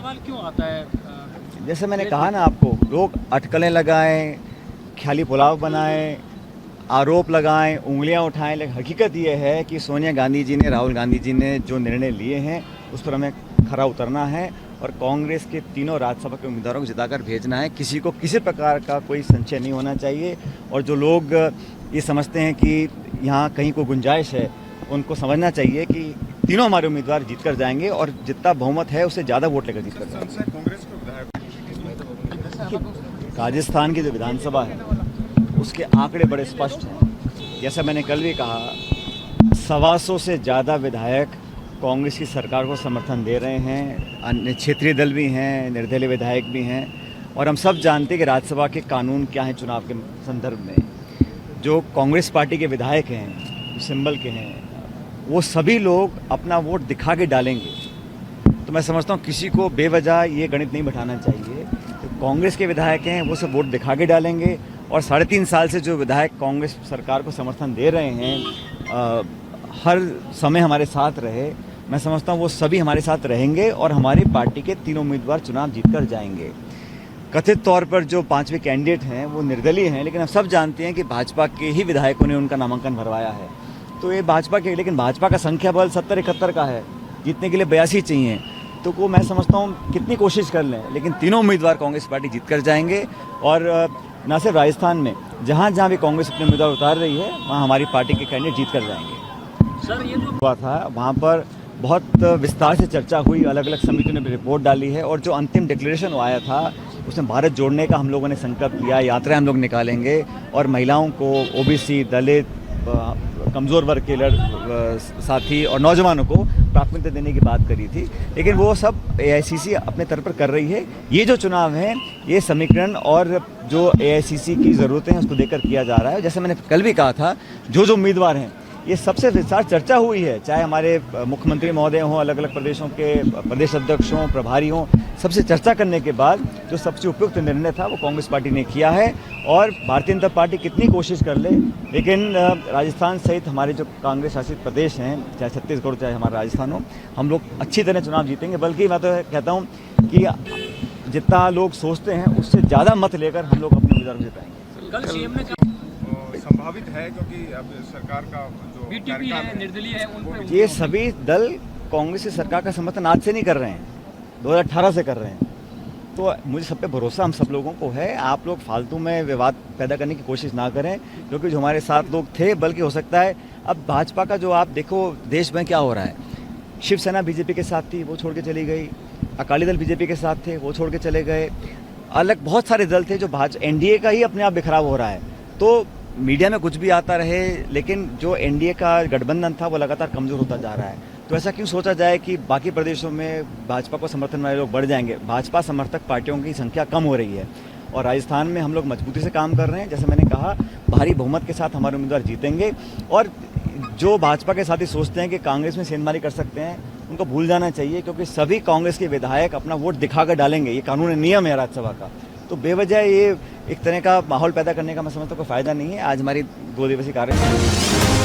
सवाल क्यों आता है? जैसे मैंने कहा ना आपको, लोग अटकलें लगाएं, ख्याली पुलाव बनाएं, आरोप लगाएं, उंगलियां उठाएं, लेकिन हकीकत ये है कि सोनिया गांधी जी ने, राहुल गांधी जी ने जो निर्णय लिए हैं उस पर हमें खरा उतरना है और कांग्रेस के तीनों राज्यसभा के उम्मीदवारों को जिताकर भेजना है। किसी को किसी प्रकार का कोई संशय नहीं होना चाहिए और जो लोग ये समझते हैं कि यहाँ कहीं कोई गुंजाइश है, उनको समझना चाहिए कि तीनों हमारे उम्मीदवार जीत कर जाएंगे और जितना बहुमत है उससे ज़्यादा वोट लेकर जीत कर जाएंगे। राजस्थान की जो विधानसभा है उसके आंकड़े बड़े स्पष्ट हैं। जैसा मैंने कल भी कहा, 125 से ज़्यादा विधायक कांग्रेस की सरकार को समर्थन दे रहे हैं। अन्य क्षेत्रीय दल भी हैं, निर्दलीय विधायक भी हैं और हम सब जानते हैं कि राज्यसभा के कानून क्या हैं। चुनाव के संदर्भ में जो कांग्रेस पार्टी के विधायक हैं, जो सिंबल के हैं, वो सभी लोग अपना वोट दिखा के डालेंगे। तो मैं समझता हूँ किसी को बेवजह ये गणित नहीं बैठाना चाहिए। तो कांग्रेस के विधायक हैं, वो सब वोट दिखा के डालेंगे और 3.5 साल से जो विधायक कांग्रेस सरकार को समर्थन दे रहे हैं, हर समय हमारे साथ रहे, मैं समझता हूँ वो सभी हमारे साथ रहेंगे और हमारी पार्टी के तीनों उम्मीदवार चुनाव जीतकर जाएंगे। कथित तौर पर जो 5वें कैंडिडेट हैं वो निर्दलीय हैं, लेकिन हम सब जानते हैं कि भाजपा के ही विधायकों ने उनका नामांकन भरवाया है। तो ये भाजपा के, लेकिन भाजपा का संख्या बल 70-71 का है, जीतने के लिए 82 चाहिए। तो वो मैं समझता हूँ कितनी कोशिश कर लें, लेकिन तीनों उम्मीदवार कांग्रेस पार्टी जीत कर जाएंगे। और न सिर्फ राजस्थान में, जहाँ जहाँ भी कांग्रेस अपने उम्मीदवार उतार रही है, वहाँ हमारी पार्टी के कैंडिडेट जीत कर जाएंगे। सर, ये जो हुआ था वहाँ पर बहुत विस्तार से चर्चा हुई, अलग अलग समितियों ने रिपोर्ट डाली है और जो अंतिम डिक्लेरेशन आया था उसमें भारत जोड़ने का हम लोगों ने संकल्प लिया। यात्राएं हम लोग निकालेंगे और महिलाओं को, ओबीसी, दलित, कमज़ोर वर्ग के साथी और नौजवानों को प्राथमिकता देने की बात करी थी। लेकिन वो सब एआईसीसी अपने तरफ पर कर रही है। ये जो चुनाव है ये समीकरण और जो एआईसीसी की ज़रूरतें हैं उसको देकर किया जा रहा है। जैसे मैंने कल भी कहा था, जो उम्मीदवार हैं ये सबसे विस्तार चर्चा हुई है, चाहे हमारे मुख्यमंत्री महोदय हों, अलग अलग प्रदेशों के प्रदेश अध्यक्ष हों, प्रभारी हों, सबसे चर्चा करने के बाद जो सबसे उपयुक्त निर्णय था वो कांग्रेस पार्टी ने किया है। और भारतीय जनता पार्टी कितनी कोशिश कर ले, लेकिन राजस्थान सहित हमारे जो कांग्रेस शासित प्रदेश हैं, चाहे छत्तीसगढ़ चाहे हमारा राजस्थान हो, हम लोग अच्छी तरह चुनाव जीतेंगे। बल्कि मैं तो कहता हूँ कि जितना लोग सोचते हैं उससे ज़्यादा मत लेकर हम लोग अपने उम्मीदवार को जिताएंगे। कल सीएम ने संभावित है, क्योंकि अब सरकार का जो बीटीपी है, निर्दलीय है, उन पे ये सभी दल कांग्रेस की सरकार का समर्थन आज से नहीं कर रहे हैं, 2018 से कर रहे हैं। तो मुझे सब पे भरोसा हम सब लोगों को है। आप लोग फालतू में विवाद पैदा करने की कोशिश ना करें, क्योंकि जो हमारे साथ लोग थे, बल्कि हो सकता है अब भाजपा का जो आप देखो देश में क्या हो रहा है, शिवसेना बीजेपी के साथ थी, वो छोड़ के चली गई। अकाली दल बीजेपी के साथ थे, वो छोड़ के चले गए। अलग बहुत सारे दल थे जो एनडीए का ही अपने आप बिखराव हो रहा है। तो मीडिया में कुछ भी आता रहे, लेकिन जो एनडीए का गठबंधन था वो लगातार कमज़ोर होता जा रहा है। तो ऐसा क्यों सोचा जाए कि बाकी प्रदेशों में भाजपा को समर्थन वाले लोग बढ़ जाएंगे। भाजपा समर्थक पार्टियों की संख्या कम हो रही है और राजस्थान में हम लोग मजबूती से काम कर रहे हैं। जैसे मैंने कहा, भारी बहुमत के साथ हमारे उम्मीदवार जीतेंगे। और जो भाजपा के साथी सोचते हैं कि कांग्रेस में सेंधमारी कर सकते हैं, उनको भूल जाना चाहिए, क्योंकि सभी कांग्रेस के विधायक अपना वोट दिखा कर डालेंगे। ये कानूनी नियम है राज्यसभा का। तो बेवजह ये एक तरह का माहौल पैदा करने का मैं समझता हूँ कोई फ़ायदा नहीं है। आज हमारी 2 दिवसीय कार्य